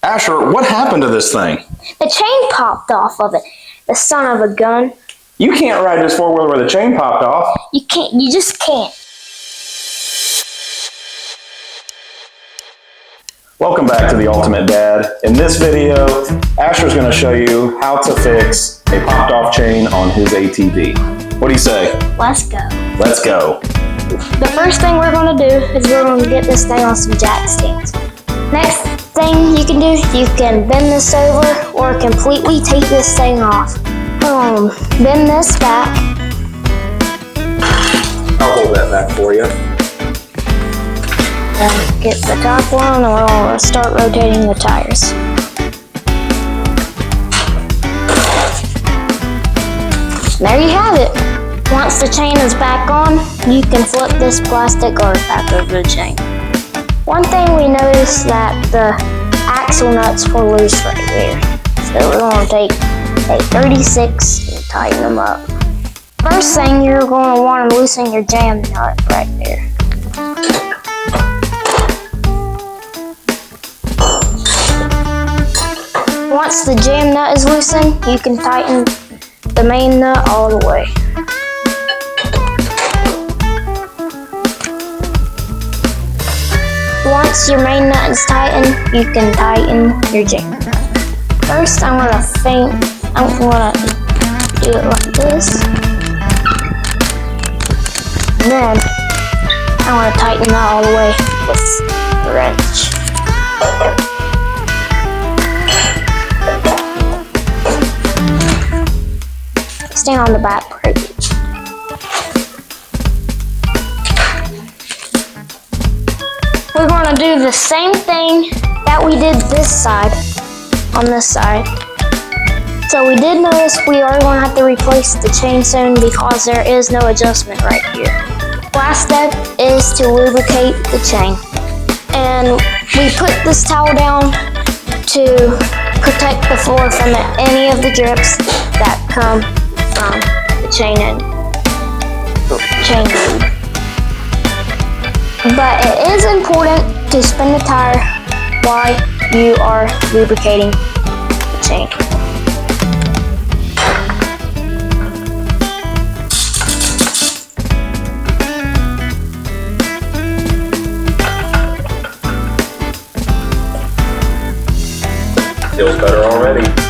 Asher, what happened to this thing? The chain popped off of it. The son of a gun. You can't ride this four-wheeler where the chain popped off. You can't. You just can't. Welcome back to The Ultimate Dad. In this video, Asher's going to show you how to fix a popped off chain on his ATV. What do you say? Let's go. Let's go. The first thing we're going to do is we're going to get this thing on some jack stands. Next thing you can do, you can bend this over or completely take this thing off. Bend this back. I'll hold that back for you. And get the top one and we'll start rotating the tires. There you have it. Once the chain is back on, you can flip this plastic guard back over the chain. One thing we noticed that the axle nuts were loose right there. So we're going to take a 36 and tighten them up. First thing, you're going to want to loosen your jam nut right there. Once the jam nut is loosened, you can tighten the main nut all the way. Once your main nut is tightened, you can tighten your jam nut. First, I'm going to do it like this. And then, I'm going to tighten that all the way with the wrench. Stand on the back brake. We're going to do the same thing that we did this side on this side. So we did notice we are going to have to replace the chain soon because there is no adjustment right here. Last step is to lubricate the chain. And we put this towel down to protect the floor from any of the drips that come from the chain lube. But it is important to spin the tire while you are lubricating the chain. Feels better already.